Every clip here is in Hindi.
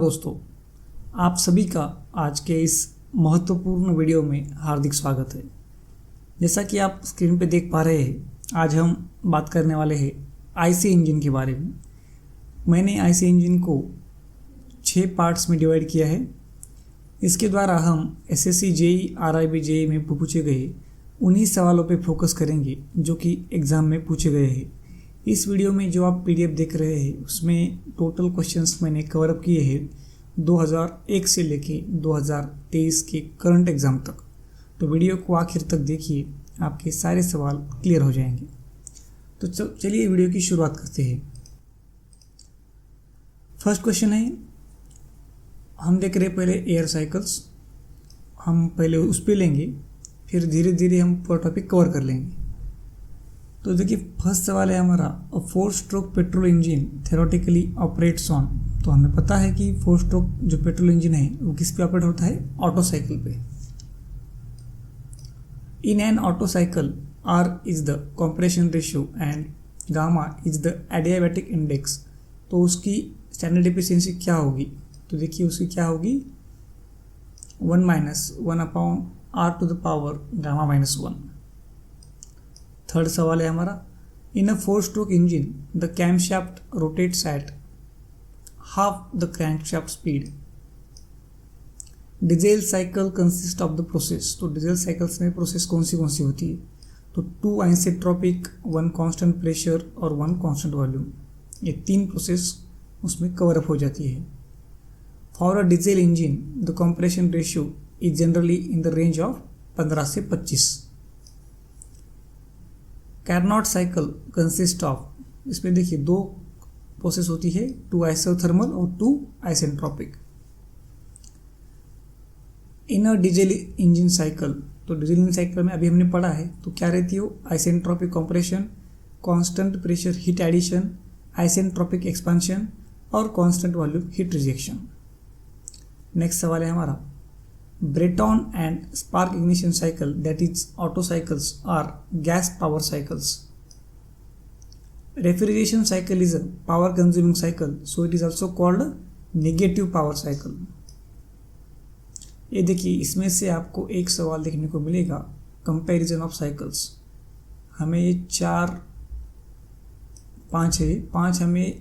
दोस्तों, आप सभी का आज के इस महत्वपूर्ण वीडियो में हार्दिक स्वागत है। जैसा कि आप स्क्रीन पे देख पा रहे हैं, आज हम बात करने वाले हैं आईसी इंजन के बारे में। मैंने आईसी इंजन को 6 पार्ट्स में डिवाइड किया है। इसके द्वारा हम एसएससी, जेई, आरआरबी, जेई में पूछे गए उन्हीं सवालों पे फोकस करेंगे जो कि एग्ज़ाम में पूछे गए हैं। इस वीडियो में जो आप पीडीएफ देख रहे हैं उसमें टोटल क्वेश्चंस मैंने कवर अप किए हैं 2001 से लेके 2023 के करंट एग्ज़ाम तक। तो वीडियो को आखिर तक देखिए, आपके सारे सवाल क्लियर हो जाएंगे। तो चलिए वीडियो की शुरुआत करते हैं। फर्स्ट क्वेश्चन है, हम देख रहे हैं पहले एयर साइकिल्स। हम पहले उस पर लेंगे, फिर धीरे धीरे हम पूरा टॉपिक कवर कर लेंगे। तो देखिए फर्स्ट सवाल है हमारा, अ 4 stroke petrol engine theoretically operates on. तो हमें पता है कि 4 स्ट्रोक जो पेट्रोल इंजन है वो किस पे ऑपरेट होता है? ऑटो साइकिल पे। In an Otto cycle r is the compression ratio and gamma is the adiabatic index. तो उसकी स्टैंडर्ड एफिशिएंसी क्या होगी? तो देखिए उसकी क्या होगी, 1 - 1/r⁴ गामा-1। थर्ड सवाल है हमारा, इन a 4 stroke engine the camshaft rotates at half the crankshaft speed. Diesel cycle consist of the process. तो डीजल साइकिल्स में प्रोसेस कौन सी होती है? तो 2 आइसेंट्रोपिक, 1 कांस्टेंट प्रेशर और 1 कांस्टेंट वॉल्यूम। ये 3 प्रोसेस उसमें कवर अप हो जाती है। For a diesel engine the compression ratio is generally in the range of 15 से 25। कैरनॉट साइकिल कंसिस्ट ऑफ, इसमें देखिए 2 प्रोसेस होती है, 2 आइसोथर्मल और 2 isentropic. In a diesel engine cycle, तो डीजल इंजन साइकिल में अभी हमने पढ़ा है तो क्या रहती है? Isentropic compression, constant pressure heat addition, isentropic expansion और constant volume heat rejection. Next सवाल है हमारा, Breton and spark ignition cycle, that is Otto cycles, are gas power cycles. Refrigeration cycle is a power consuming cycle, so it is also called negative power cycle. ये देखिए इसमें से आपको एक सवाल देखने को मिलेगा, कंपैरिजन ऑफ साइकिल्स। हमें ये 4 5 है, 5 हमें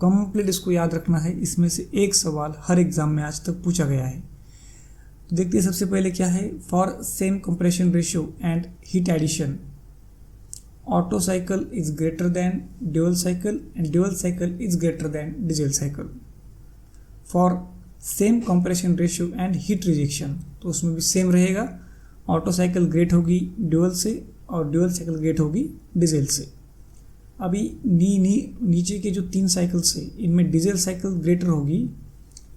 कंप्लीट इसको याद रखना है। इसमें से एक सवाल हर एग्जाम में आज तक पूछा गया है। देखते हैं सबसे पहले क्या है, for same compression ratio and heat addition Otto cycle is greater than dual cycle and dual cycle is greater than diesel cycle. For same compression ratio and heat rejection, तो उसमें भी सेम रहेगा, ऑटो साइकिल ग्रेट होगी ड्यूअल से और ड्यूअल साइकिल ग्रेट होगी डीजल से। अभी नीचे के जो 3 साइकिल्स है इनमें डीजल साइकिल ग्रेटर होगी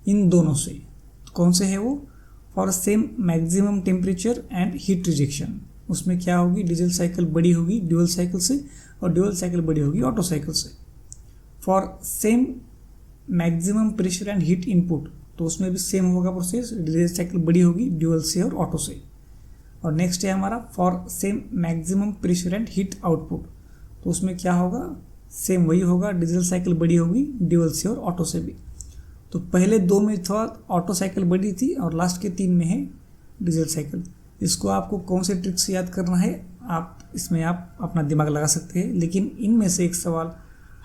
इन दोनों से। तो कौन से है वो? For same maximum temperature and heat rejection, उसमें क्या होगी? डीजल साइकिल बड़ी होगी ड्यूअल साइकिल से और ड्यूअल साइकिल बड़ी होगी ऑटो साइकिल से। For same maximum pressure and heat input, तो उसमें भी सेम होगा प्रोसेस, डीजल साइकिल बड़ी होगी ड्यूअल से और ऑटो से। और नेक्स्ट है हमारा, for same maximum pressure and heat output, तो उसमें क्या होगा? सेम वही होगा, डीजल साइकिल बड़ी होगी ड्यूअल से और ऑटो से भी। तो पहले 2 में थोड़ा ऑटो साइकिल बड़ी थी और लास्ट के 3 में है डीजल साइकिल। इसको आपको कौन से ट्रिक से याद करना है, इसमें आप अपना दिमाग लगा सकते हैं, लेकिन इनमें से एक सवाल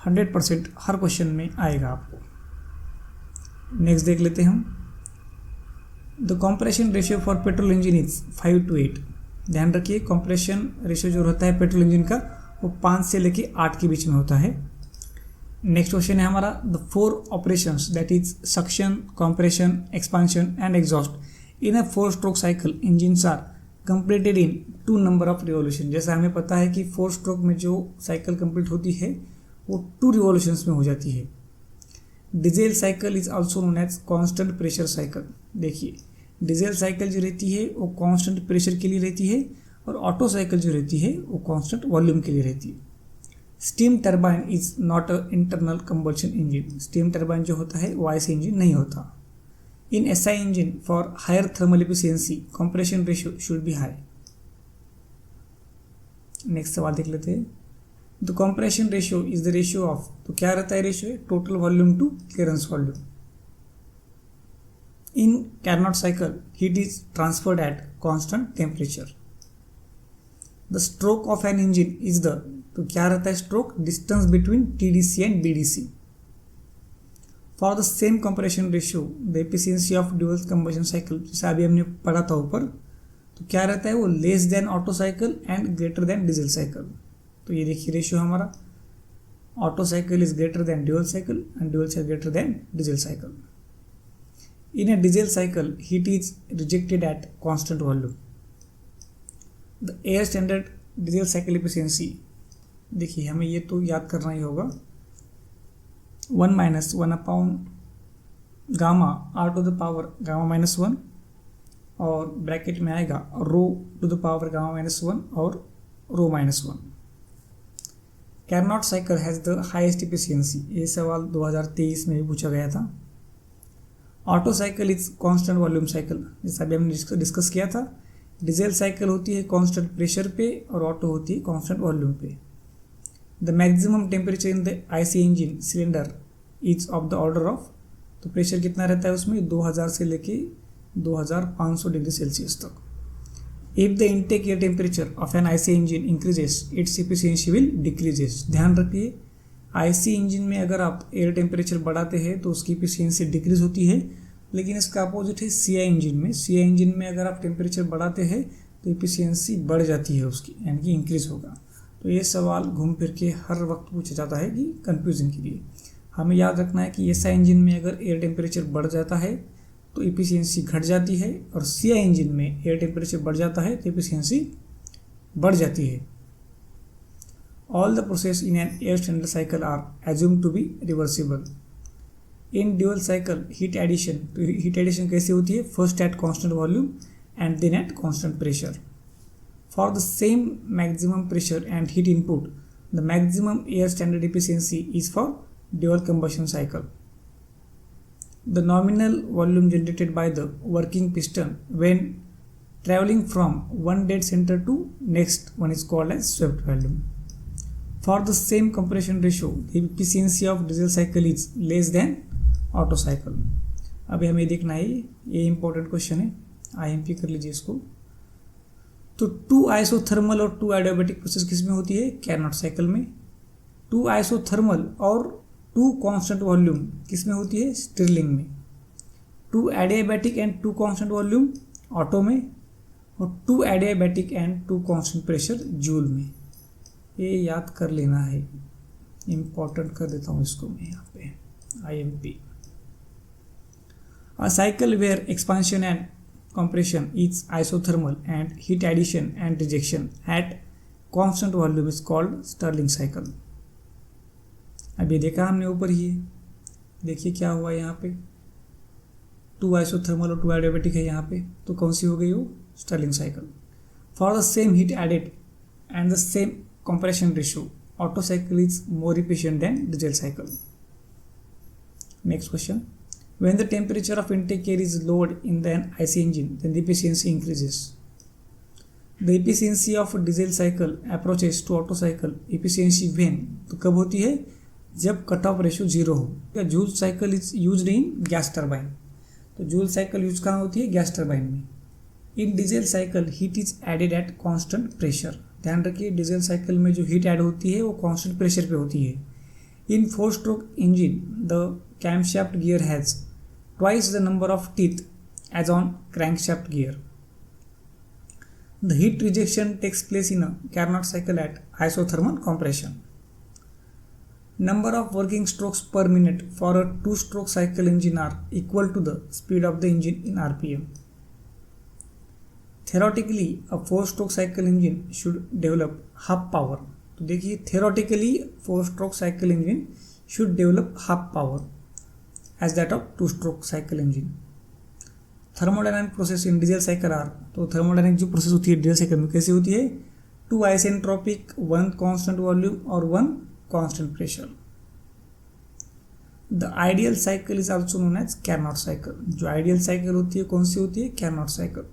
100% हर क्वेश्चन में आएगा आपको। नेक्स्ट देख लेते हैं हम, the compression ratio for petrol engine is 5 to 8। ध्यान रखिए कंप्रेशन रेशियो जो रहता है पेट्रोल इंजन का वो 5 से लेके 8 के बीच में होता है। नेक्स्ट क्वेश्चन है हमारा, the 4 operations that is suction, compression, expansion and exhaust in a 4 stroke cycle engines are completed in 2 number of revolution. जैसा हमें पता है कि 4 स्ट्रोक में जो साइकिल कंप्लीट होती है वो 2 रिवॉल्यूशंस में हो जाती है। Diesel cycle is also known as constant pressure cycle. देखिए डीजल साइकिल जो रहती है वो कॉन्स्टेंट प्रेशर के लिए रहती है और ऑटो साइकिल जो रहती है वो कॉन्स्टेंट वॉल्यूम के लिए रहती है। Steam turbine is not a internal combustion engine. Steam turbine जो होता है वो आईसी इंजन नहीं होता। In SI engine for higher thermal efficiency compression ratio should be high. Next सवाल देख लेते हैं, the compression ratio is the ratio of, तो क्या रहता है ratio? Total volume to clearance volume. In Carnot cycle heat is transferred at constant temperature. The stroke of an engine is the, तो क्या रहता है stroke, distance between TDC and BDC। For the same compression ratio the efficiency of dual combustion cycle, जैसा अभी हमने पढ़ा था ऊपर, तो क्या रहता है वो less than auto cycle and greater than diesel cycle. तो ये देखिए रेशियो हमारा, auto cycle is greater than dual cycle and dual cycle greater than diesel cycle. In a diesel cycle heat is rejected eight constant volume. The air standard diesel cycle efficiency, देखिए हमें ये तो याद करना ही होगा, 1 - 1 upon gamma R to the power gamma -1 और ब्रैकेट में आएगा rho to the power gamma -1 और rho -1। Carnot cycle has the highest efficiency, ये सवाल 2023 में भी पूछा गया था। Otto cycle is constant volume cycle, जैसा अभी हमने डिस्कस किया था। डीजल साइकिल होती है कांस्टेंट प्रेशर पे और ऑटो होती है कांस्टेंट वॉल्यूम पे। The maximum temperature in the IC engine cylinder is of the order of, तो प्रेशर कितना रहता है उसमें 2000 से लेके 2500 डिग्री सेल्सियस तक। If the intake air temperature of an IC engine increases its efficiency will decreases. ध्यान रखिए IC इंजन में अगर आप एयर टेम्परेचर बढ़ाते हैं तो उसकी एफिशिएंसी डिक्रीज होती है, लेकिन इसका अपोजिट है CI इंजन में। CI इंजन में अगर आप टेम्परेचर बढ़ाते हैं तो एफिशिएंसी बढ़ जाती है उसकी, यानी कि इंक्रीज होगा। तो ये सवाल घूम फिर के हर वक्त पूछा जाता है कि कंफ्यूजन के लिए हमें याद रखना है कि SI इंजन में अगर एयर टेम्परेचर बढ़ जाता है तो एफिशिएंसी घट जाती है, और CI इंजन में एयर टेम्परेचर बढ़ जाता है तो एफिशिएंसी बढ़ जाती है। All the process in an air standard cycle are assumed to be reversible. In dual cycle heat addition, तो हीट एडिशन कैसे होती है, first at constant volume and then at constant pressure. For the same maximum pressure and heat input the maximum air standard efficiency is for dual combustion cycle. The nominal volume generated by the working piston when traveling from one dead center to next one is called as swept volume. For the same compression ratio, the efficiency of diesel cycle is less than auto cycle. अभी हमें देखना है, ये इंपॉर्टेंट क्वेश्चन है, IMP कर लीजिए इसको। तो 2 आइसोथर्मल और 2 एडियाबैटिक प्रोसेस किस में होती है, कैरनॉट साइकिल में। 2 आइसोथर्मल और 2 कांस्टेंट वॉल्यूम किस में होती है, स्टिरलिंग में। 2 adiabatic and 2 constant volume auto में, और 2 adiabatic and 2 constant pressure joule में। ये याद कर लेना है, इंपॉर्टेंट कर देता हूँ इसको मैं यहाँ पे, IMP। A cycle where expansion and compression is isothermal and heat addition and rejection at constant volume is called Stirling cycle। अभी देखा हमने ऊपर ही, देखिए क्या हुआ यहाँ पे, 2 आइसोथर्मल और 2 एडियाबैटिक है यहाँ पे, तो कौन सी हो गई वो, Stirling cycle. For the same heat added and the same compression ratio Otto cycle is more efficient than diesel cycle. Next question, when the temperature of intake air is lowered in the IC engine then the efficiency increases। the efficiency of diesel cycle approaches to auto cycle efficiency when, तो कब होती है, जब कट ऑफ रेशियो 0 हो। Joule cycle is used in gas turbine, तो जूल साइकिल यूज कहाँ होती है, गैस टर्बाइन में। In diesel cycle heat is added at constant pressure. ध्यान रखिए डीजल साइकिल में जो हीट ऐड होती है वो कांस्टेंट प्रेशर पे होती है। इन 4 stroke engine the camshaft gear has twice the number of teeth as on crankshaft gear। The heat rejection takes place in a Carnot cycle at isothermal compression। Number of working strokes per minute for a 2-stroke cycle engine are equal to the speed of the engine in RPM। Theoretically a 4-stroke cycle engine should develop half power। तो देखिए theoretically 4-stroke cycle engine should develop half power as that of 2-stroke cycle engine। thermodynamic process in diesel cycle are, तो thermodynamic जो प्रोसेस होती है डीजल साइकिल में कैसे होती है, 2 आइसेंट्रोपिक, 1 कांस्टेंट वॉल्यूम और 1 constant pressure. The ideal cycle is also known as Carnot cycle. जो आइडियल साइकिल होती है कौन सी होती है, Carnot cycle.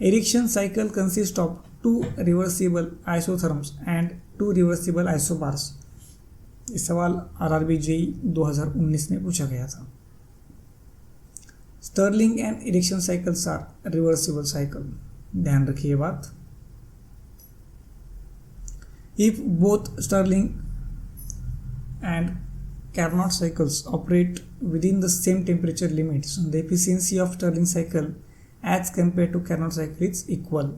Ericsson cycle consist of 2 reversible isotherms and 2 reversible isobars. इस सवाल RRB JEE 2019 में पूछा गया था। Stirling and Ericsson cycles are reversible cycle, ध्यान रखिए बात। If both Stirling and Carnot cycles operate within the same temperature limits, the efficiency of Stirling cycle as compared to Carnot cycle is equal.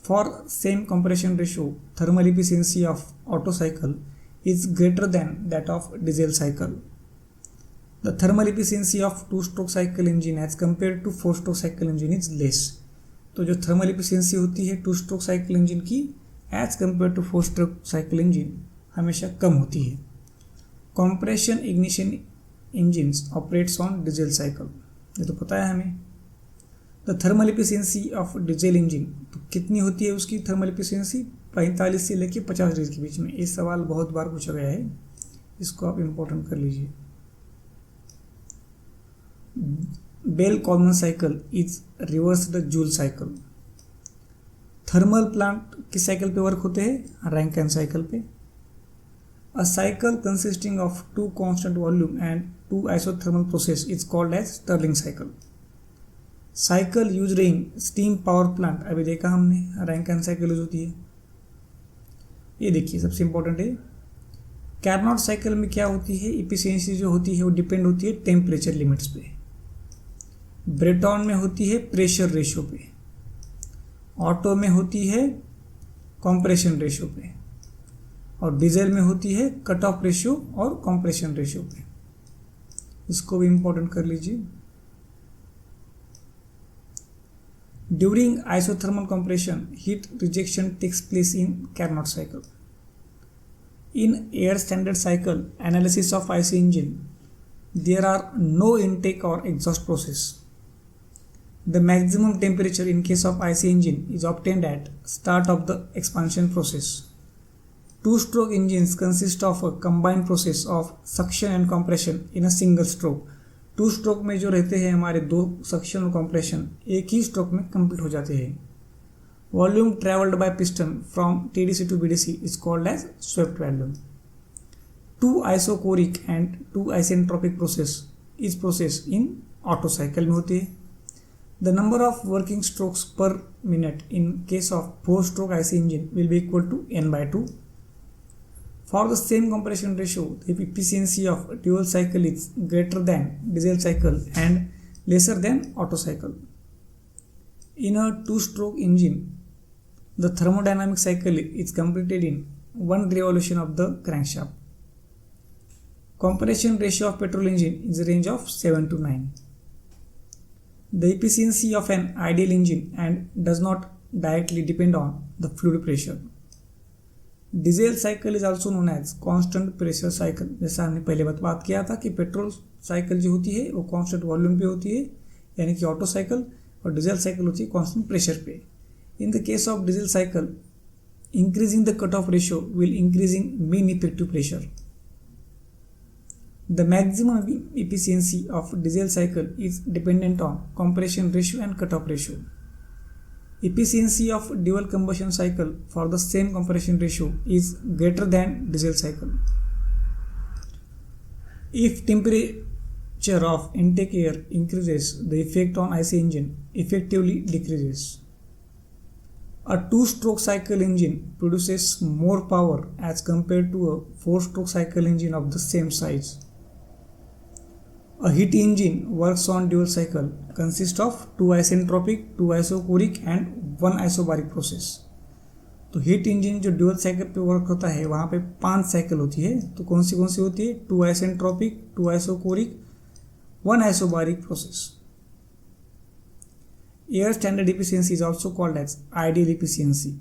For same compression ratio, thermal efficiency of Otto cycle is greater than that of diesel cycle. The thermal efficiency of two-stroke cycle engine as compared to four-stroke cycle engine is less. तो जो thermal efficiency होती है two-stroke cycle engine की as compared to four-stroke cycle engine हमेशा कम होती है। Compression ignition engines operates on diesel cycle, ये तो पता है हमें। The thermal efficiency of diesel engine, तो कितनी होती है उसकी thermal efficiency? 45 से लेके 50 डिग्री के बीच में। ये सवाल बहुत बार पूछा गया है, इसको आप इम्पोर्टेंट कर लीजिए। Bell-Coleman cycle is reverse the Joule cycle. Thermal plant किस साइकिल पे वर्क होते हैं? रैंकिन साइकिल पे। A cycle consisting of two constant volume and two isothermal process is called as Stirling cycle. Cycle used in steam power plant, अभी देखा हमने रैंकिन साइकिल यूज होती है। ये देखिए सबसे इम्पोर्टेंट है, कैरनॉट साइकिल में क्या होती है, इफिशियंसी जो होती है वो डिपेंड होती है टेम्परेचर लिमिट्स पे। ब्रेटॉन में होती है प्रेशर रेशियो पे, ऑटो में होती है कंप्रेशन रेशियो पे, और डीजल में होती है कट ऑफ रेशियो और कंप्रेशन रेशियो पे। इसको भी इंपॉर्टेंट कर लीजिए। During isothermal compression heat rejection takes place in Carnot cycle. In air standard cycle analysis of IC engine there are no intake और exhaust process. The maximum temperature in case of IC engine is obtained at start of the expansion process. Two-stroke engines consist of a combined process of suction and compression in a single stroke. Two stroke में जो रहते हैं हमारे दो सक्शन और कंप्रेशन एक ही स्ट्रोक में कंप्लीट हो जाते हैं। Volume travelled by piston from TDC to BDC is called as swept volume. Two isochoric and two isentropic process is process in Otto cycle में होती है। The number of working strokes per minute in case of four-stroke IC engine will be equal to n/2. For the same compression ratio, the efficiency of dual cycle is greater than diesel cycle and lesser than Otto cycle. In a two-stroke engine, the thermodynamic cycle is completed in one revolution of the crankshaft. Compression ratio of petrol engine is a range of 7 to 9. The efficiency of an ideal engine and does not directly depend on the fluid pressure. Diesel cycle is also known as constant pressure cycle. जैसा हमने पहले बात किया था कि पेट्रोल साइकिल जो होती है वो कांस्टेंट वॉल्यूम पे होती है, यानी कि ऑटो साइकिल, और डीजल साइकिल होती है कांस्टेंट प्रेशर पे। In the case of diesel cycle, increasing the cut off ratio will increasing mean effective pressure. The maximum efficiency of diesel cycle is dependent on compression ratio and cutoff ratio. Efficiency of dual combustion cycle for the same compression ratio is greater than diesel cycle. If temperature of intake air increases, the effect on IC engine effectively decreases. A two-stroke cycle engine produces more power as compared to a four-stroke cycle engine of the same size. A heat engine works on dual cycle, consists of two isentropic, two isochoric and one isobaric process. तो हीट इंजन जो ड्यूअल साइकिल पे वर्क होता है वहाँ पे 5 साइकिल होती है। तो कौन सी होती है? Two isentropic, two isochoric, one isobaric process. Air standard efficiency is also called as ideal efficiency.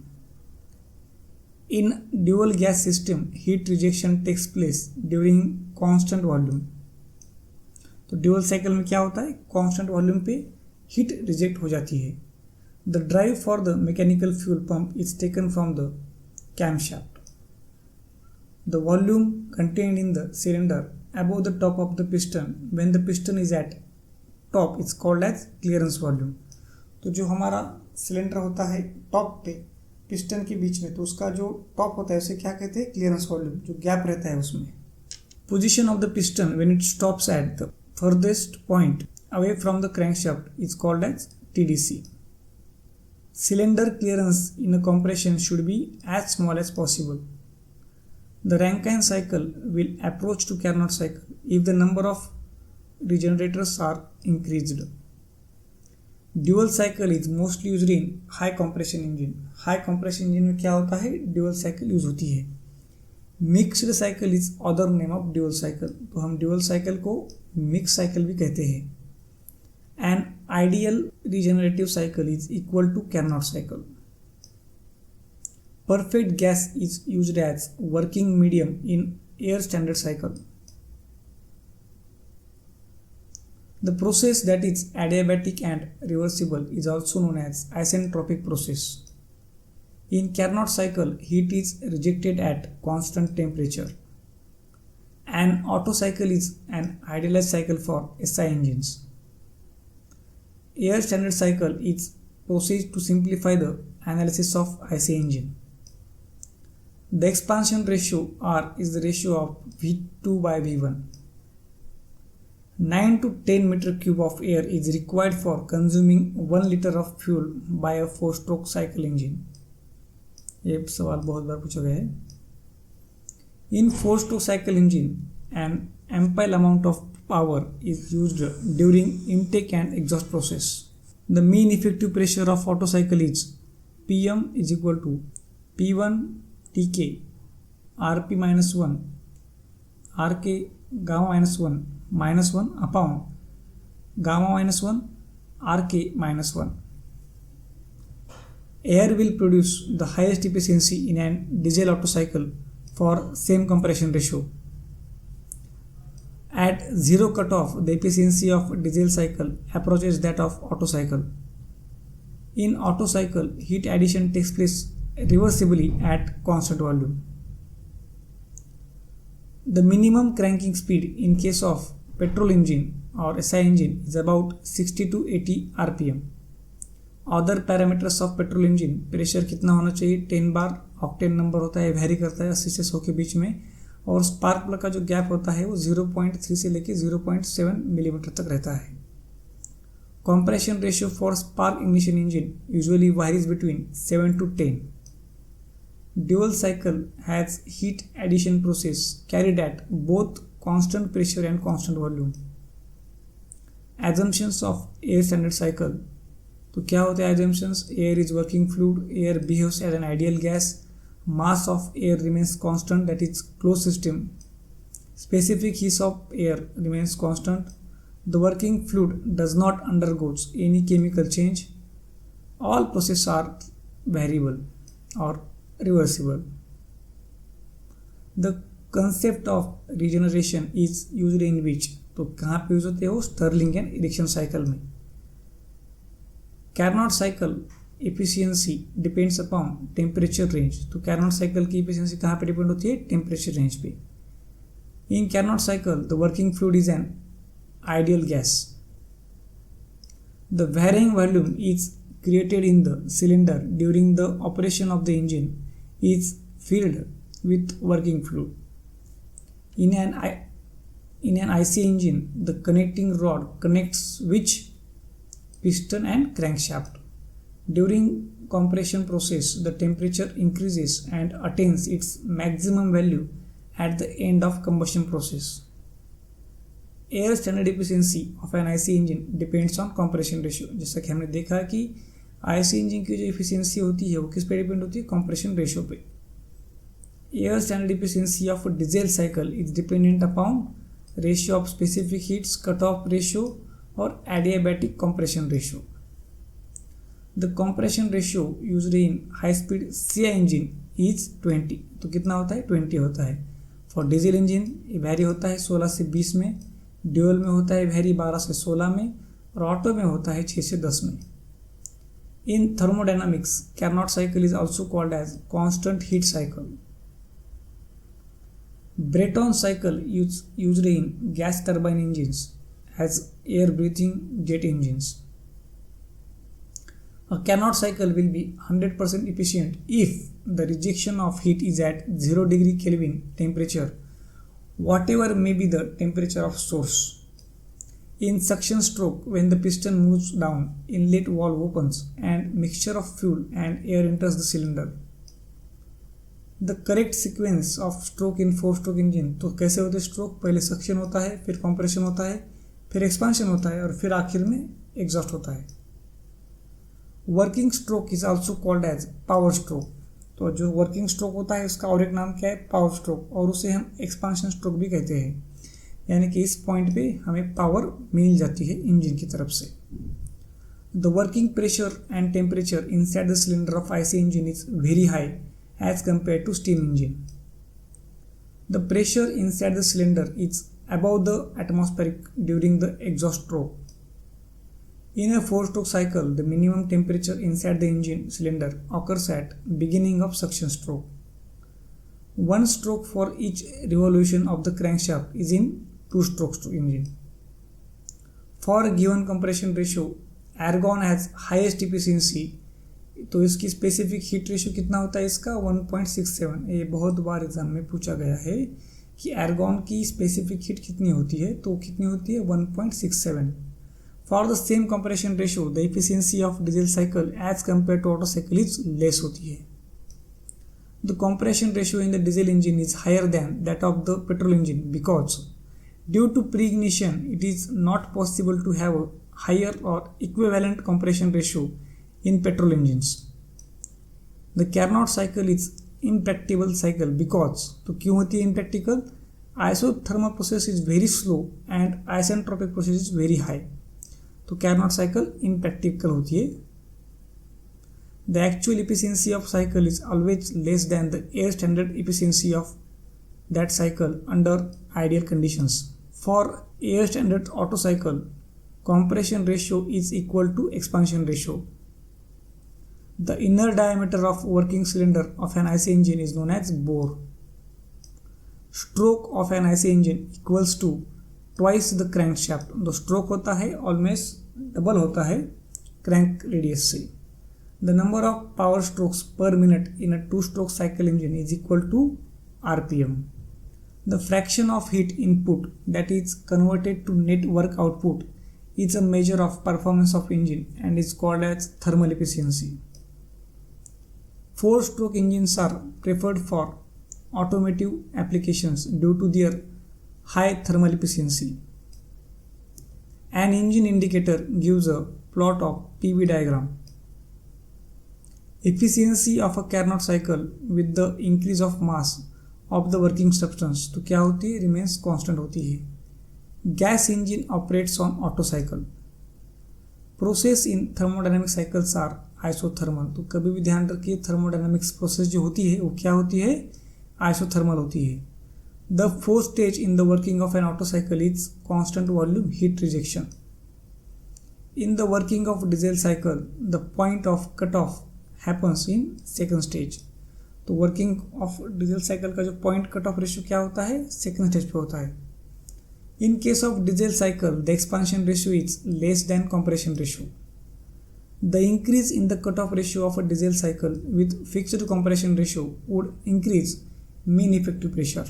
In dual gas system, heat rejection takes place during constant volume. तो ड्यूअल साइकिल में क्या होता है? कांस्टेंट वॉल्यूम पे हीट रिजेक्ट हो जाती है। The drive for the mechanical fuel pump is taken from the camshaft. The volume contained in the cylinder above the top of the piston when the piston is at top is called as clearance volume. तो जो हमारा सिलेंडर होता है टॉप पे पिस्टन के बीच में, तो उसका जो टॉप होता है उसे क्या कहते हैं? Clearance volume. जो गैप रहता है उसमें। Position of the piston when it stops at the furthest point away from the crankshaft is called as TDC. Cylinder clearance in a compression should be as small as possible. The Rankine cycle will approach to Carnot cycle if the number of regenerators are increased. Dual cycle is mostly used in high compression engine. High compression engine में क्या होता है, ड्यूअल साइकिल यूज होती है. Mixed cycle is other name of dual cycle. तो हम ड्यूअल साइकिल को मिक्स साइकिल भी कहते हैं. An ideal regenerative cycle is equal to Carnot cycle. Perfect gas is used as working medium in air standard cycle. The process that is adiabatic and reversible is also known as isentropic process. In Carnot cycle, heat is rejected at constant temperature. An Otto cycle is an idealized cycle for SI engines. Air standard cycle is process to simplify the analysis of IC engine. The expansion ratio R is the ratio of V2 by V1. 9 to 10 meter cube of air is required for consuming 1 liter of fuel by a 4-stroke cycle engine. ये सवाल बहुत बार पूछा गया है. In 4-stroke cycle engine, an ample amount of power is used during intake and exhaust process. The mean effective pressure of Otto cycle is Pm is equal to P1 Tk Rp minus 1 Rk gamma minus 1 upon gamma minus 1 Rk minus 1. Air will produce the highest efficiency in an diesel Otto cycle for same compression ratio. At zero cutoff, the efficiency of diesel cycle approaches that of Otto cycle. In Otto cycle, heat addition takes place reversibly at constant volume. The minimum cranking speed in case of petrol engine or SI engine is about 60 to 80 rpm. Other parameters of petrol engine, pressure कितना होना चाहिए, 10 बार, ऑक्टेन नंबर होता है, वेरी करता है 80 से 100 के बीच में, और स्पार्क प्लग का जो गैप होता है वो 0.3 से लेके 0.7 मिलीमीटर तक रहता है. Compression ratio for spark ignition engine usually varies between 7 to 10. Dual cycle has heat addition process carried at both constant pressure and constant volume. Assumptions of air standard cycle. तो क्या होते हैं assumptions? Air is working fluid. Air behaves as an ideal gas. Mass of air remains constant, that is closed system. Specific heat of air remains constant. The working fluid does not undergo any chemical change. All processes are variable or reversible. The concept of regeneration is used in which? तो कहाँ पे यूज होते हैं वो? स्टर्लिंग एंड इरेक्शन साइकिल में. Carnot cycle efficiency depends upon temperature range. तो Carnot cycle की efficiency कहाँ पे डिपेंड होती है? टेम्परेचर रेंज पे. In Carnot cycle, the working fluid is an ideal gas. The varying volume is created in the cylinder during the operation of the engine is filled with working fluid. In an IC engine, the connecting rod connects which piston and crankshaft. During compression process, the temperature increases and attains its maximum value at the end of combustion process. Air standard efficiency of an IC engine depends on compression ratio. जैसा कि हमने देखा कि IC इंजन की जो एफिशिएंसी होती है वो किस पे डिपेंड होती है? कंप्रेशन रेशियो पे. Air standard efficiency of a diesel cycle is dependent upon ratio of specific heats, cutoff ratio or adiabatic compression ratio. The compression ratio used in high speed CI engine is 20. तो कितना होता है? 20 होता है. For diesel engine ये वैरी होता है 16 से 20 में, ड्यूअल में होता है वैरी 12 से 16 में, और ऑटो में होता है 6 से 10 में. In thermodynamics, Carnot cycle is also called as constant heat cycle. Brayton cycle used in gas turbine engines as air breathing jet engines. A Carnot cycle will be 100% efficient if the rejection of heat is at 0 degree Kelvin temperature, whatever may be the temperature of source. In suction stroke, when the piston moves down, inlet valve opens and mixture of fuel and air enters the cylinder. The correct sequence of stroke in 4-stroke engine, तो कैसे होते हैं स्ट्रोक? पहले सक्शन होता है, फिर कंप्रेशन होता है, फिर एक्सपांशन होता है और फिर आखिर में एग्जॉस्ट होता है. Working stroke is also called as power stroke. तो जो वर्किंग स्ट्रोक होता है उसका और एक नाम क्या है? पावर स्ट्रोक, और उसे हम एक्सपांशन स्ट्रोक भी कहते हैं. यानी कि इस पॉइंट पे हमें पावर मिल जाती है इंजन की तरफ से. The working pressure and temperature inside the cylinder of IC engine is very high as compare to steam engine. The pressure inside the cylinder is above the atmospheric during the exhaust stroke. In a 4-stroke cycle, the minimum temperature inside the engine cylinder occurs at beginning of suction stroke. 1 stroke for each revolution of the crankshaft is in 2-stroke engine. For a given compression ratio, argon has highest efficiency. तो इसकी स्पेसिफिक हीट रेशियो कितना होता है इसका? 1.67. ये बहुत बार एग्जाम में पूछा गया है कि एर्गॉन की स्पेसिफिक हीट कितनी होती है, तो कितनी होती है? 1.67. For the same compression ratio the efficiency of diesel cycle as compare to Otto cycle is less होती है. The compression ratio in the diesel engine is higher than that of the petrol engine because due to pre ignition it is not possible to have higher और equivalent compression ratio in petrol engines. The Carnot cycle is impracticable cycle because, तो क्यों होती है impractical? Isothermal process is very slow and isentropic process is very high. तो Carnot cycle impractical होती है. The actual efficiency of cycle is always less than the air standard efficiency of that cycle under ideal conditions. For air standard Otto cycle, compression ratio is equal to expansion ratio. The inner diameter of working cylinder of an IC engine is known as bore. Stroke of an IC engine equals to twice the crankshaft. The stroke होता है almost double होता है crank radius से. The number of power strokes per minute in a 2-stroke cycle engine is equal to RPM. The fraction of heat input that is converted to net work output is a measure of performance of engine and is called as thermal efficiency. 4-stroke engines are preferred for automotive applications due to their high thermal efficiency. An engine indicator gives a plot of PV diagram. Efficiency of a Carnot cycle with the increase of mass of the working substance तो क्या होती है? remains constant होती है. Gas engine operates on Otto cycle. Process in thermodynamic cycles are isothermal. तो कभी भी ध्यान रखिए थर्मोडायनामिक्स प्रोसेस जो होती है वो क्या होती है? आइसोथर्मल होती है. The 4th stage in the working of N Otto cycle is constant volume heat rejection. In the working of diesel cycle the point of cut off happens in second stage. तो वर्किंग ऑफ डीजल साइकिल का जो पॉइंट कट ऑफ रेशियो क्या होता है? सेकंड स्टेज पे होता है. In case of diesel cycle the expansion ratio is less than compression ratio. The increase in the cutoff ratio of a diesel cycle with fixed compression ratio would increase mean effective pressure.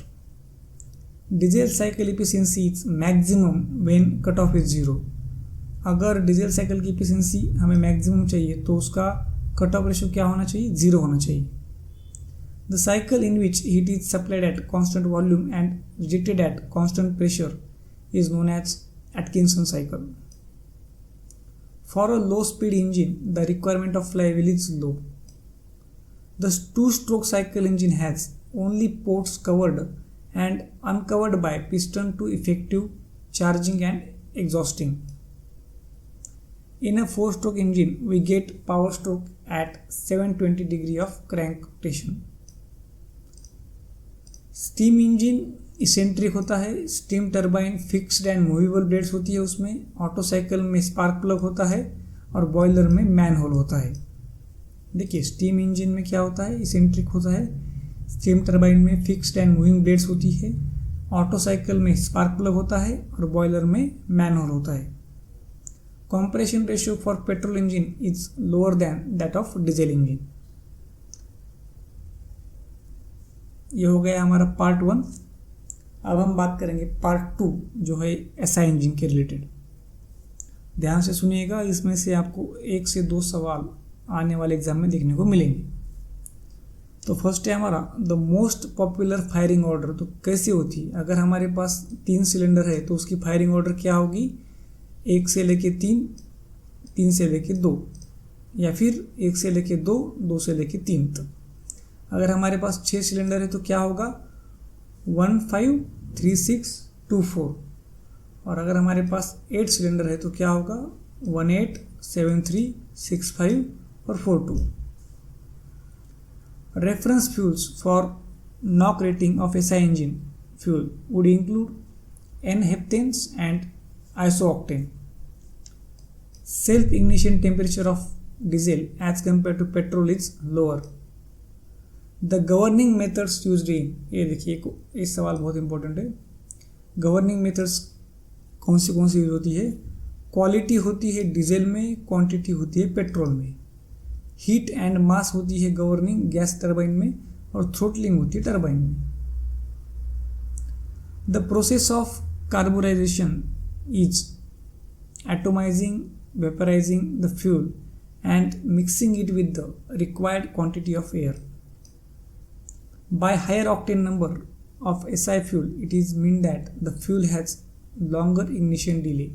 Diesel cycle efficiency is maximum when cutoff is 0. अगर डीजल साइकिल की एफिशिएंसी हमें मैक्सिमम चाहिए तो उसका कट ऑफ रेशियो क्या होना चाहिए? 0 होना चाहिए. The cycle in which heat is supplied at constant volume and rejected at constant pressure is known as Atkinson cycle. For a low-speed engine, the requirement of flywheel is low. The 2-stroke cycle engine has only ports covered and uncovered by piston to effective charging and exhausting. In a 4-stroke engine, we get power stroke at 720 degree of crank rotation. Steam engine eccentric होता है. Steam turbine fixed and movable blades होती है उसमें. ऑटो साइकिल में स्पार्क प्लग होता है और बॉयलर में मैन होल होता है. देखिए स्टीम इंजन में क्या होता है? इसेंट्रिक होता है. स्टीम टरबाइन में फिक्स्ड एंड मूविंग ब्लेड्स होती है. ऑटो साइकिल में स्पार्क प्लग होता है और बॉयलर में मैन होल होता है. Compression ratio for petrol engine is lower than that of diesel engine. ये हो गया हमारा पार्ट 1. अब हम बात करेंगे पार्ट 2 जो है एसआई इंजन के रिलेटेड. ध्यान से सुनिएगा, इसमें से आपको 1 से 2 सवाल आने वाले एग्जाम में देखने को मिलेंगे। तो फर्स्ट है हमारा the most popular firing order. तो कैसे होती है, अगर हमारे पास 3 सिलेंडर है तो उसकी फायरिंग ऑर्डर क्या होगी, 1 से लेके 3, 3 से लेके 2, या फिर 1 से लेके 2, 2 से लेके 3 तक। अगर हमारे पास 6 सिलेंडर है तो क्या होगा 1 5 3 6 2 4, और अगर हमारे पास 8 सिलेंडर है तो क्या होगा 1 8 7 3 6 5 और 4 2। Reference fuels for NOx rating of SI engine fuel would include N-heptanes and isooctane. Self-ignition temperature of diesel as compared to petrol is lower. The governing methods used in, ये देखिए ये सवाल बहुत इंपॉर्टेंट है। गवर्निंग मेथड्स कौन सी यूज होती है, क्वालिटी होती है डीजल में, क्वांटिटी होती है पेट्रोल में, हीट एंड मास होती है गवर्निंग गैस टरबाइन में, और थ्रोटलिंग होती है टरबाइन में। The process of carburization is atomizing, vaporizing the fuel and mixing it with the required quantity of air. By higher octane number of SI fuel, it is mean that the fuel has longer ignition delay.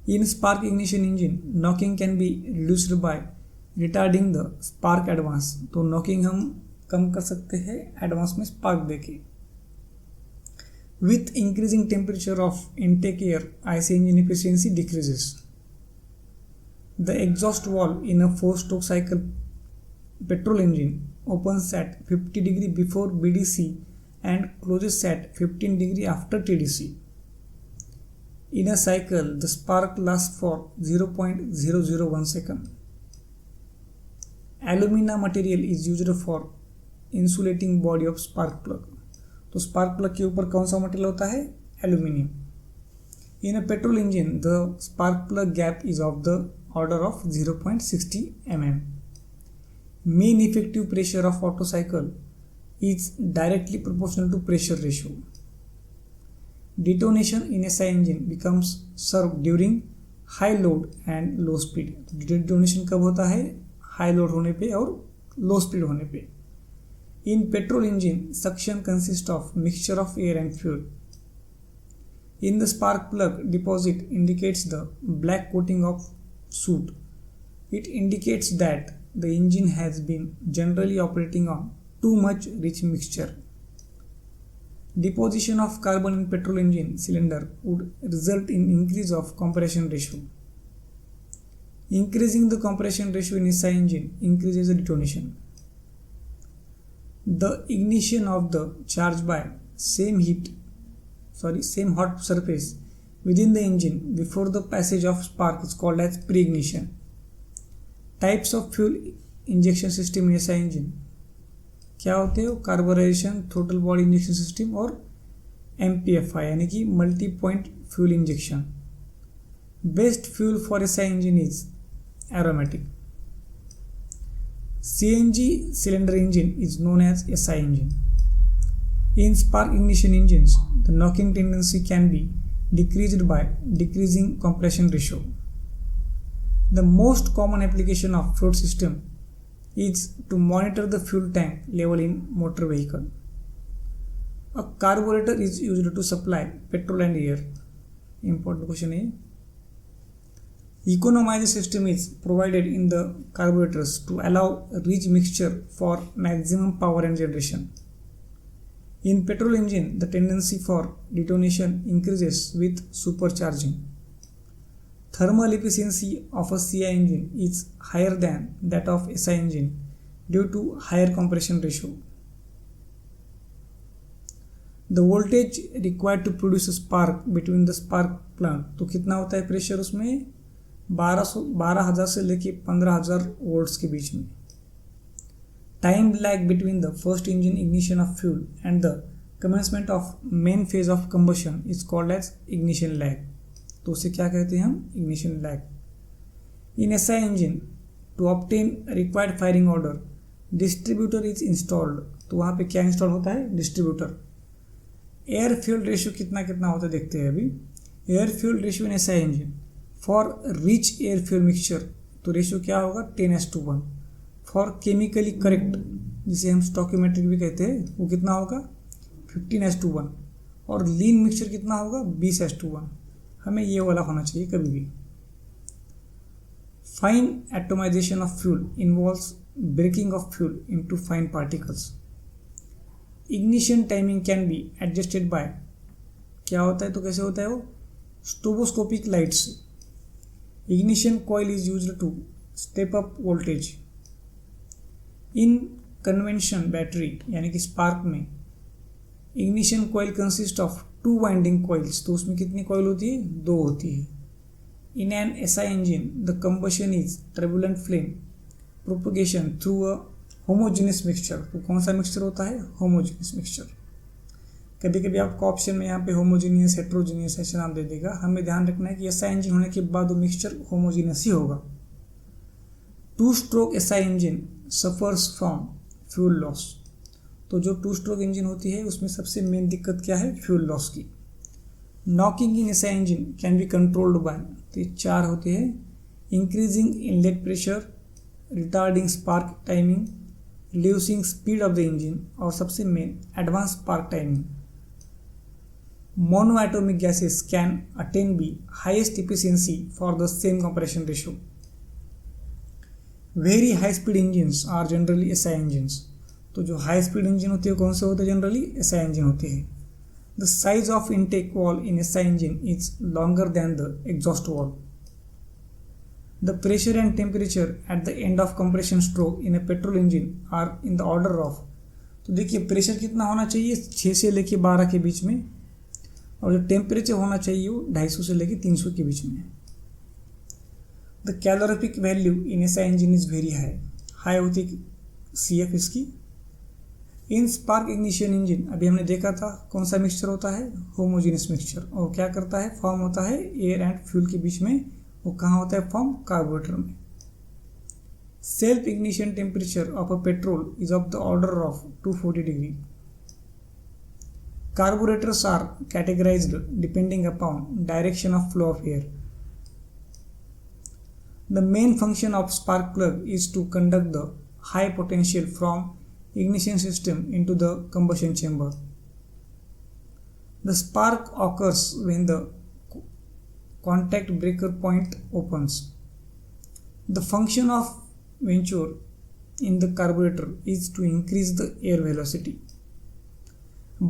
In spark ignition engine, knocking can be reduced by retarding the spark advance. तो knocking हम कम कर सकते हैं एडवांस में स्पार्क देके। With increasing temperature of intake air, IC engine efficiency decreases. The exhaust valve in a 4-stroke cycle petrol engine opens at 50 degree before BDC and closes at 15 degree after TDC. In a cycle, the spark lasts for 0.001 second. Alumina material is used for insulating body of spark plug. तो spark plug के ऊपर कौन सा मटेरियल होता है, aluminium. In a petrol engine, the spark plug gap is of the order of 0.60 mm. Mean effective pressure of Otto cycle is directly proportional to pressure ratio. Detonation in SI engine becomes served during high load and low speed. Detonation कब होता है, हाई लोड होने पे और लो स्पीड होने पे। In petrol engine, suction consists of mixture of air and fuel. In the spark plug, deposit indicates the black coating of soot. It indicates that the engine has been generally operating on too much rich mixture. Deposition of carbon in petrol engine cylinder would result in increase of compression ratio. Increasing the compression ratio in SI engine increases the detonation. The ignition of the charge by same hot surface within the engine before the passage of spark is called as pre-ignition. Types of fuel injection system in SI engine क्या होते हैं, कार्बोराइजेशन, थ्रोटल बॉडी इंजेक्शन सिस्टम और MPFI यानी कि multi point fuel injection. Best fuel for SI engine is aromatic. CNG cylinder engine is known as SI engine. In spark ignition engines, the knocking tendency can be decreased by decreasing compression ratio. The most common application of fluid system is to monitor the fuel tank level in motor vehicle. A carburetor is used to supply petrol and air. Important question है. Economizer system is provided in the carburetors to allow rich mixture for maximum power and generation. In petrol engine, the tendency for detonation increases with supercharging. Thermal efficiency of a CI engine is higher than that of SI engine due to higher compression ratio. The voltage required to produce a spark between the spark plug, तो कितना होता है प्रेशर उसमें 12,000 से लेके 15,000 वोल्ट्स के बीच में। Time lag between the first engine ignition of fuel and the commencement of main phase of combustion is called as ignition lag. तो उसे क्या कहते हैं हम, ignition lag. In SI engine, to obtain required firing order, distributor is installed. तो वहाँ पे क्या इंस्टॉल होता है, डिस्ट्रीब्यूटर। एयर फ्यूल रेशियो कितना होता है देखते हैं अभी। Air fuel ratio in SI engine for rich air fuel mixture तो रेशियो क्या होगा 10:1। फॉर केमिकली करेक्ट जिसे हम स्टॉकियोमेट्रिक भी कहते हैं वो कितना होगा 15:1। और लीन मिक्सचर कितना होगा 20:1। हमें ये वाला होना चाहिए कभी भी। Fine atomization of fuel involves breaking of fuel into fine particles. Ignition timing can be adjusted by, क्या होता है तो कैसे होता है वो, स्ट्रोबोस्कोपिक लाइट से। Ignition coil is used to step up voltage. In convention battery यानी कि स्पार्क में ignition coil consist of 2 winding coils, तो उसमें कितनी कॉइल होती है 2 होती है। In an SI engine the combustion is turbulent flame propagation through a homogeneous mixture, तो कौन सा मिक्सचर होता है होमोजेनियस मिक्सचर। कभी कभी आपको ऑप्शन में यहाँ पे होमोजेनियस हेट्रोजेनियस ऐसे नाम दे देगा, हमें ध्यान रखना है कि एसआई इंजन होने के बाद वो मिक्सचर होमोजेनियस ही होगा। 2 stroke SI engine suffers from fuel loss, तो जो 2 स्ट्रोक इंजन होती है उसमें सबसे मेन दिक्कत क्या है फ्यूल लॉस की। Knocking in SI engine can be controlled by, तो ये 4 होते हैं, increasing inlet pressure, retarding spark timing, reducing speed of the engine, और सबसे main advance spark timing. Monoatomic gases can attain be highest efficiency for the same compression ratio. Very high speed engines are generally SI engines, तो जो हाई स्पीड इंजन होते हैं कौन से होते हैं जनरली एसआई इंजन होते हैं। The size of intake valve in SI engine is longer than the exhaust valve. The pressure and temperature at the end of compression stroke in a petrol engine are in the order of, तो देखिए प्रेशर कितना होना चाहिए 6 से लेके 12 के बीच में, और जो टेम्परेचर होना चाहिए वो 250 से लेके 300 के बीच में। The calorific value in SI engine is very high, high होती है CF इसकी। इन स्पार्क इग्निशन इंजन अभी हमने देखा था कौन सा मिक्सचर होता है होमोजेनियस मिक्सचर, और क्या करता है फॉर्म होता है एयर एंड फ्यूल के बीच में, वो कहाँ होता है फॉर्म कार्बोरेटर में। Self ignition temperature of a petrol is of the order of 240 degree. Carburettors are categorized depending upon direction of flow of air. The main function of spark plug is to conduct the high potential from ignition system into the combustion chamber. The spark occurs when the contact breaker point opens. The function of venture in the carburetor is to increase the air velocity.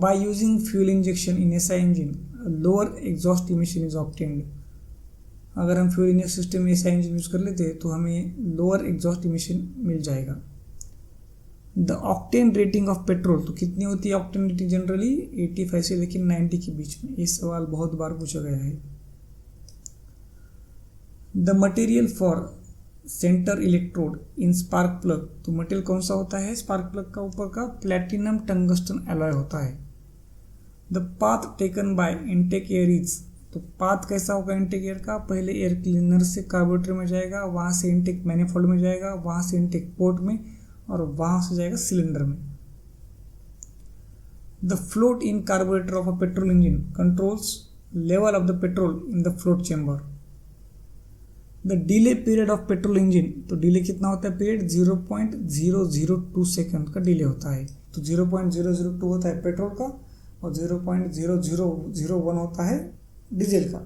By using fuel injection in SI engine, a lower exhaust emission is obtained. अगर हम फ्यूल इंजेक्शन सिस्टम में SI इंजन यूज कर लेते हैं तो हमें लोअर एग्जॉस्ट इमिशन मिल जाएगा। The octane rating of petrol, तो कितनी होती है ऑक्टेन रेटिंग जनरली 85 से लेकिन 90 के बीच में, ये सवाल बहुत बार पूछा गया है। The material for centre electrode in spark plug, तो मटेरियल कौन सा होता है स्पार्क प्लग का ऊपर का प्लैटिनम टंगस्टन एलॉय होता है। The path taken by intake air is, तो पाथ कैसा होगा इनटेक एयर का, पहले एयर क्लीनर से कार्बोरेटर में जाएगा, वहाँ से इनटेक मैनिफोल्ड में जाएगा, वहाँ से इनटेक पोर्ट में, और वहां से जाएगा सिलेंडर में। The float in carburettor of a petrol engine controls level of the petrol in the float chamber. The delay period of petrol engine, तो डिले कितना होता है पीरियड 0.002 सेकंड का डिले होता है, तो 0.002 होता है पेट्रोल का और 0.0001 होता है डीजल का।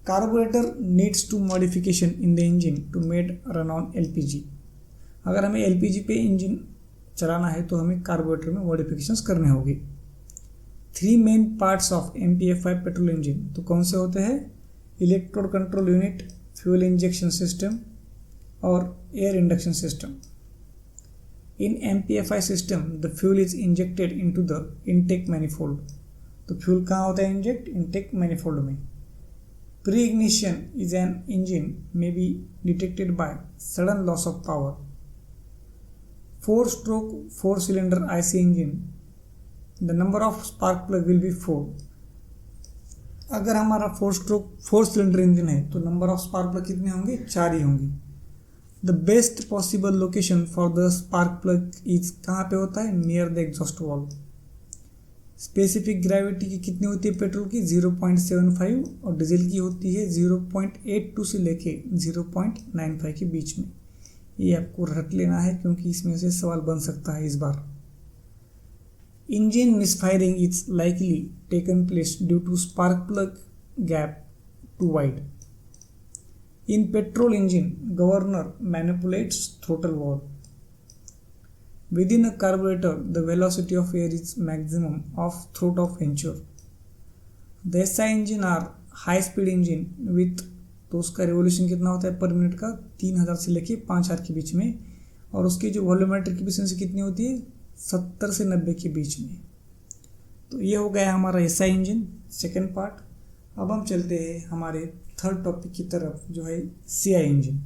Carburettor needs to modification in the engine to made run on LPG, अगर हमें LPG पे इंजन चलाना है तो हमें कार्बोरेटर में मॉडिफिकेशंस करने होंगे। 3 main parts of MPF5 petrol engine, तो कौन से होते हैं electrode control unit, fuel injection system और air induction system. In MPF5 system the fuel is injected into the intake manifold, तो फ्यूल कहाँ होता है इंजेक्ट इनटेक मैनिफोल्ड में। Pre ignition is an engine may be detected by sudden loss of power. 4 stroke 4 cylinder IC engine, the number of spark plug will be 4। अगर हमारा 4 stroke 4 cylinder इंजन है तो नंबर ऑफ स्पार्क प्लग कितने होंगे 4 ही होंगे। The best possible location for the spark plug is कहाँ पे होता है near the exhaust wall. Specific gravity की कितनी होती है पेट्रोल की 0.75 और डीजल की होती है 0.82 से लेके 0.95 के बीच में। ये आपको रट लेना है क्योंकि इसमें से सवाल बन सकता है इस बार। Engine misfiring is likely taken place due to spark plug gap too wide. In petrol engine governor manipulates throttle valve. Within a carburetor, the velocity of air is maximum of throat of venture. The SI engine are high speed engine with, तो उसका रिवोल्यूशन कितना होता है पर मिनट का 3000 से लेके 5000 के बीच में, और उसकी जो वॉल्यूमेट्रिक एफिशिएंसी कितनी होती है 70 से 90 के बीच में। तो ये हो गया हमारा SI इंजन सेकेंड पार्ट। अब हम चलते हैं हमारे थर्ड टॉपिक की तरफ जो है CI इंजन।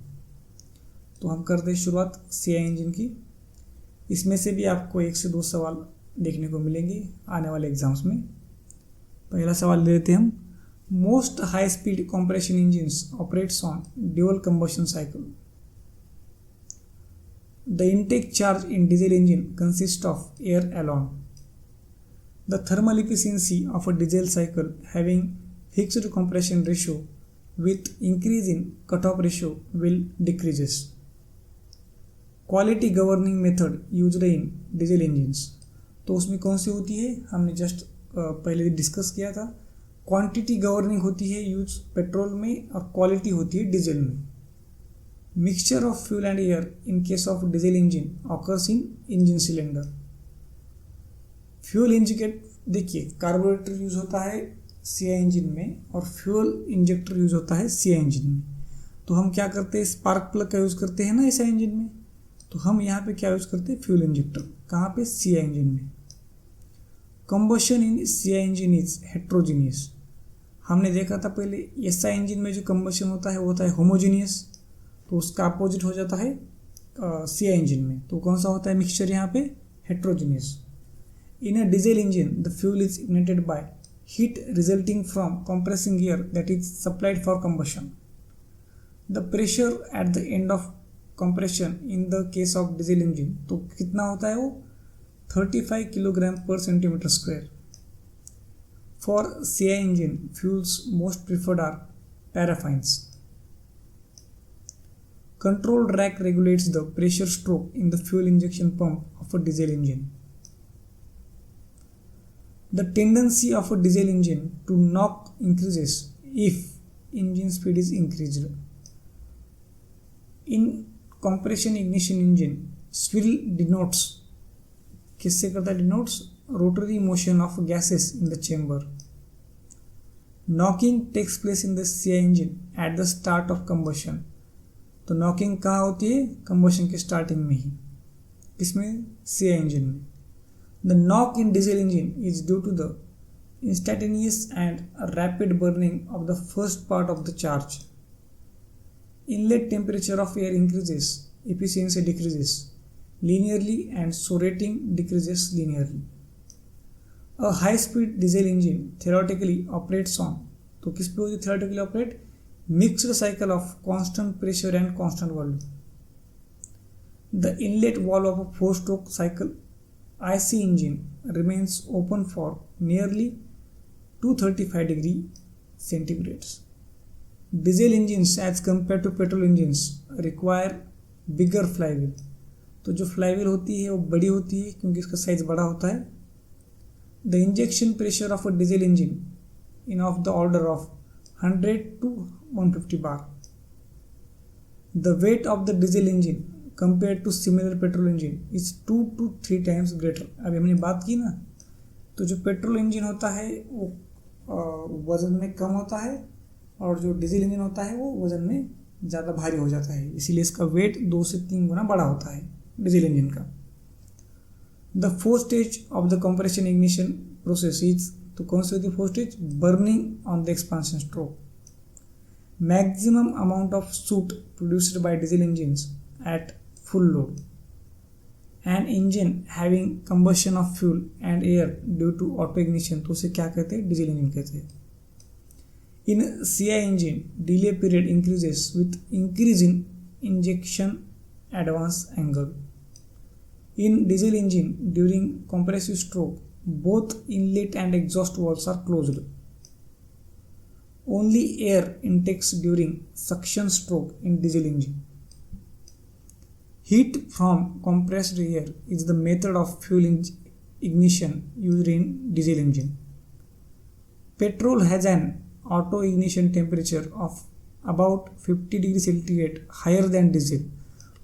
तो हम करते हैं शुरुआत CI इंजन की। इसमें से भी आपको 1 से 2 सवाल देखने को मिलेंगे आने वाले एग्जाम्स में। पहला सवाल ले लेते हैं हम। Most high speed compression engines operates on dual combustion cycle. The intake charge in diesel engine consist of air alone. The thermal efficiency of a diesel cycle having fixed compression ratio with increase in cutoff ratio will decreases. Quality governing method used in diesel engines, तो उसमें कौन सी होती है हमने जस्ट पहले डिस्कस किया था। क्वांटिटी गवर्निंग होती है यूज पेट्रोल में और क्वालिटी होती है डीजल में। Mixture of fuel and air in case of diesel engine occurs in engine cylinder. Fuel inject, देखिए कार्बोरेटर यूज होता है CI इंजन में और फ्यूल इंजेक्टर यूज होता है CI इंजन में। तो हम क्या करते हैं स्पार्क प्लग का यूज़ करते हैं ना SI इंजन में, तो हम यहाँ पे क्या यूज़ करते हैं फ्यूल इंजेक्टर। कहाँ पे CI इंजन में। Combustion in CI engine is heterogeneous. हमने देखा था पहले SI इंजन में जो कंबशन होता है वो होता है होमोजीनियस, तो उसका अपोजिट हो जाता है CI इंजन में। तो कौन सा होता है मिक्सचर यहाँ पे heterogeneous. In a diesel engine the fuel is ignited by heat resulting from compressing air that is supplied for combustion. The pressure at the end of compression in the case of diesel engine, तो कितना होता है वो 35 किलोग्राम पर centimetre square. For CI engine, fuels most preferred are paraffins. Controlled rack regulates the pressure stroke in the fuel injection pump of a diesel engine. The tendency of a diesel engine to knock increases if engine speed is increased. In compression ignition engine, swill denotes, किससे करता है denotes rotary motion of gases in the chamber. Knocking takes place in the CI engine at the start of combustion. तो knocking कहाँ होती है combustion के starting में ही, किसमें CI engine में। The knock in diesel engine is due to the instantaneous and rapid burning of the first part of the charge. Inlet temperature of air increases, efficiency decreases linearly and so rating decreases linearly. A high-speed diesel engine theoretically operates on, तो किस पे होती theoretically operate mixed cycle of constant pressure and constant volume. The inlet valve of a 4-stroke cycle IC engine remains open for nearly 235 degree centigrades. Diesel engines as compared to petrol engines require bigger flywheel. तो जो flywheel होती है वो बड़ी होती है क्योंकि इसका साइज बड़ा होता है। The injection pressure of a diesel engine in of the order of 100 to 150 bar. The weight of the diesel engine compared to similar petrol engine is 2 to 3 times greater. अभी हमने बात की ना, तो जो पेट्रोल इंजन होता है वो वज़न में कम होता है और जो डीजल इंजन होता है वो वज़न में ज़्यादा भारी हो जाता है, इसीलिए इसका वेट 2 से 3 गुना बड़ा होता है डीजल इंजन का। The 4th stage of the compression ignition process is, तो कौन सी होती है 4th stage burning on the expansion stroke. Maximum amount of suit produced by diesel engines at full load. An engine having combustion of fuel and air due to auto ignition, तो उसे क्या कहते हैं डीजल इंजन कहते हैं। In CI engine, delay period increases with increase in injection advance angle. In diesel engine, during compressive stroke, both inlet and exhaust valves are closed. Only air intakes during suction stroke in diesel engine. Heat from compressed air is the method of fuel ignition used in diesel engine. Petrol has an auto ignition temperature of about 50 degree centigrade higher than diesel.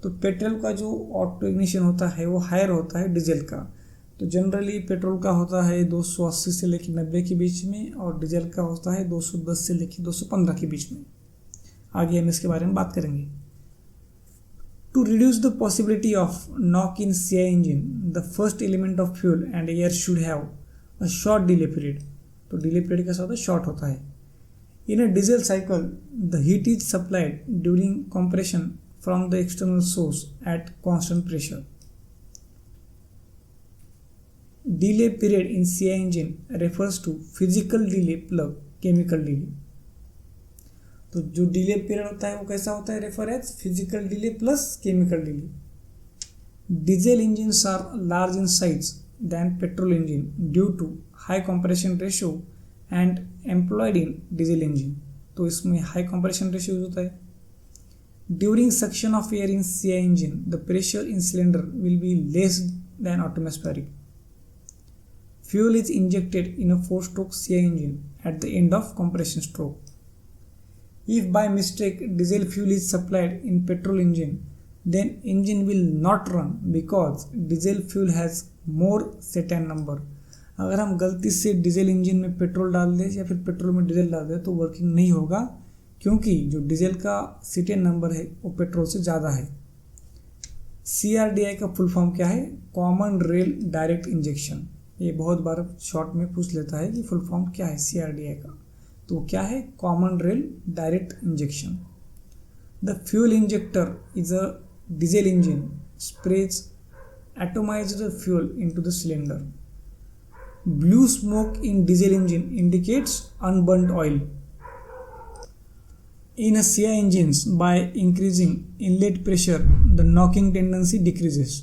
तो पेट्रोल का जो ऑटो इग्निशन होता है वो हायर होता है डीजल का. तो जनरली पेट्रोल का होता है 280 से लेकर 90 के बीच में और डीजल का होता है 210 से लेकर 215 के बीच में. आगे हम इसके बारे में बात करेंगे. To reduce the possibility of knock in CI engine, the first element of fuel and air should have a short delay period. तो डिले पीरियड कैसा होता है? शॉर्ट होता है. In a diesel cycle, the heat is supplied during compression from the external source at constant pressure. Delay period in CI engine refers to physical delay plus chemical delay. तो जो डिले पीरियड होता है वो कैसा होता है? Refer as physical delay plus chemical delay. Diesel engines are large in size than petrol engine due to high compression ratio and employed in diesel engine. तो इसमें हाई कंप्रेशन रेशियो होता है. During suction of air in CI engine the pressure in cylinder will be less than atmospheric. Fuel is injected in a 4-stroke CI engine at the end of compression stroke. If by mistake diesel fuel is supplied in petrol engine, then engine will not run because diesel fuel has more Satan number. अगर हम गलती से डीजल इंजन में पेट्रोल डाल दें या फिर पेट्रोल में डीजल डाल दें तो वर्किंग नहीं होगा, क्योंकि जो डीजल का सीटेन नंबर है वो पेट्रोल से ज़्यादा है. CRDI का फुल फॉर्म क्या है? Common rail direct injection. ये बहुत बार शॉर्ट में पूछ लेता है कि फुल फॉर्म क्या है CRDI का. तो क्या है? Common rail direct injection. The fuel injector is a diesel engine sprays atomised fuel into the cylinder. Blue smoke in diesel engine indicates unburnt oil. In a CI engines, by increasing inlet pressure, the knocking tendency decreases.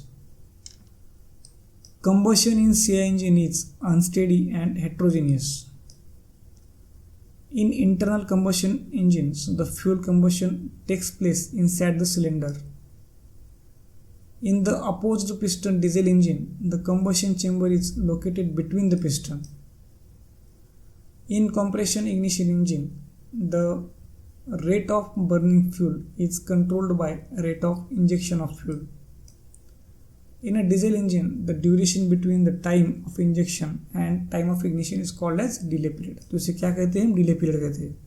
Combustion in CI engine is unsteady and heterogeneous. In internal combustion engines, the fuel combustion takes place inside the cylinder. In the opposed piston diesel engine, the combustion chamber is located between the piston. In compression ignition engine, the rate of burning fuel is controlled by rate of injection of fuel. In a diesel engine, the duration between the time of injection and time of ignition is called as delay period. तो इसे क्या कहते हैं? delay period कहते हैं.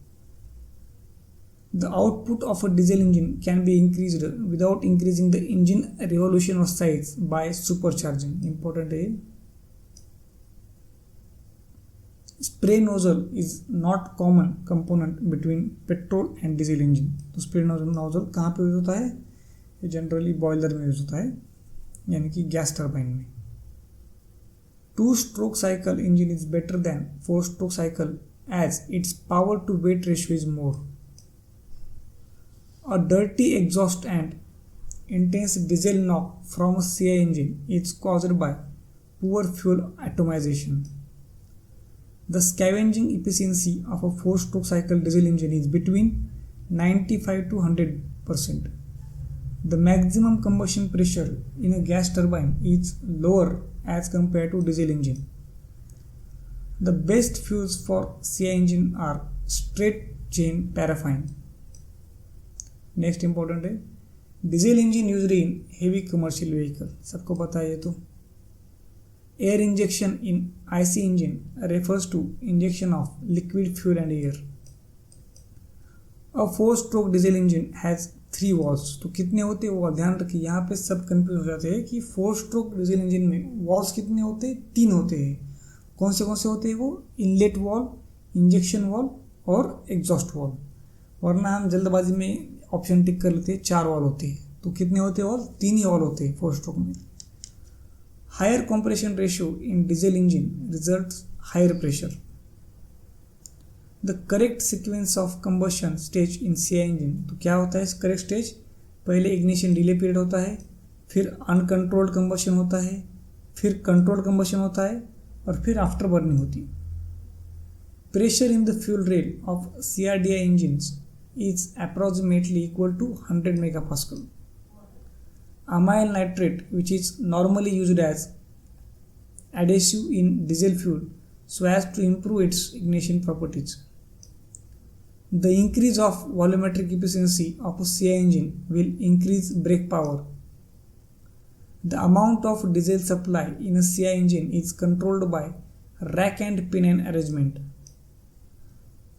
The output of a diesel engine can be increased without increasing the engine revolution or size by supercharging. Important है. Spray nozzle is not common component between petrol and diesel engine. तो spray nozzle कहाँ पे यूज होता है? ये जनरली बॉयलर में यूज होता है, यानी कि गैस टर्बाइन में. 2-stroke cycle engine is better than 4-stroke cycle as its power to weight ratio is more. A dirty exhaust and intense diesel knock from a CI engine is caused by poor fuel atomization. The scavenging efficiency of a 4-stroke cycle diesel engine is between 95 to 100%. The maximum combustion pressure in a gas turbine is lower as compared to diesel engine. The best fuels for CI engine are straight chain paraffin. Next important है, diesel engine used in heavy commercial vehicle. सबको पता है ये तो. Air injection in IC engine refers to injection of liquid fuel and air. A 4-stroke diesel engine has 3 valves. तो कितने होते हैं वो ध्यान रखिए, यहाँ पे सब कंफ्यूज हो जाते हैं कि 4-stroke डीजल इंजन में वॉल्व्स कितने होते हैं? 3 होते हैं. कौन से होते हैं वो? इनलेट वॉल्व, इंजेक्शन वॉल्व और एग्जॉस्ट वॉल्व. वरना हम जल्दबाजी में ऑप्शन टिक कर लेते हैं, 4 वॉल्व होते हैं. तो कितने होते हैं वॉल्व? 3 ही वॉल्व होते हैं 4-stroke में. Higher compression ratio in diesel engine results higher pressure. The correct sequence of combustion stage in CI engine. तो क्या होता है करेक्ट स्टेज? पहले इग्निशन डिले पीरियड होता है, फिर अनकंट्रोल्ड कंबशन होता है, फिर कंट्रोल्ड कंबशन होता है, और फिर आफ्टर बर्निंग होती है। Pressure in the fuel rail of CRDI engines is approximately equal to 100 megapascal. Amyl nitrate, which is normally used as adhesive in diesel fuel so as to improve its ignition properties. The increase of volumetric efficiency of a CI engine will increase brake power. The amount of diesel supply in a CI engine is controlled by rack and pinion arrangement.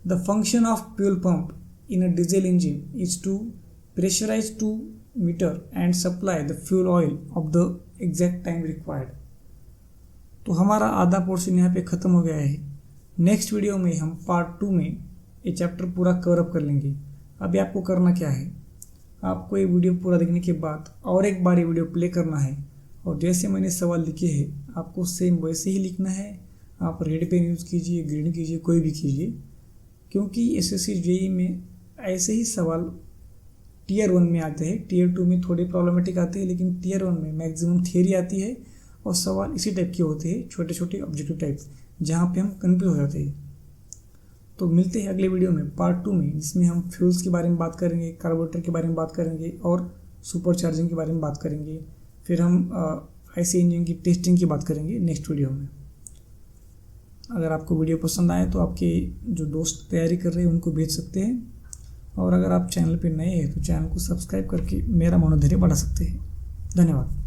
The function of fuel pump in a diesel engine is to pressurize to meter and supply the fuel oil of the exact time required. तो हमारा आधा पोर्शन यहाँ पे ख़त्म हो गया है। नेक्स्ट वीडियो में हम पार्ट 2 में ये चैप्टर पूरा कवर अप कर लेंगे। अभी आपको करना क्या है, आपको ये वीडियो पूरा देखने के बाद और एक बार ये वीडियो प्ले करना है और जैसे मैंने सवाल लिखे हैं आपको सेम वैसे ही लिखना है। आप रेड पेन यूज़ कीजिए, ग्रीन कीजिए, कोई भी कीजिए, क्योंकि SSC JEE में ऐसे ही सवाल टीयर 1 में आते हैं। टीयर 2 में थोड़े प्रॉब्लमेटिक आते हैं, लेकिन टीयर 1 में मैक्सिमम थियरी आती है और सवाल इसी टाइप के होते हैं, छोटे छोटे ऑब्जेक्टिव टाइप्स, जहाँ पे हम कंफ्यूज हो जाते हैं। तो मिलते हैं अगले वीडियो में पार्ट 2 में, जिसमें हम फ्यूल्स के बारे में बात करेंगे, कार्बोरेटर के बारे में बात करेंगे और सुपर चार्जिंग के बारे में बात करेंगे। फिर हम IC इंजन की टेस्टिंग की बात करेंगे नेक्स्ट वीडियो में। अगर आपको वीडियो पसंद आए तो आपके जो दोस्त तैयारी कर रहे हैं उनको भेज सकते हैं, और अगर आप चैनल पर नए हैं तो चैनल को सब्सक्राइब करके मेरा मनोधैर्य बढ़ा सकते हैं। धन्यवाद।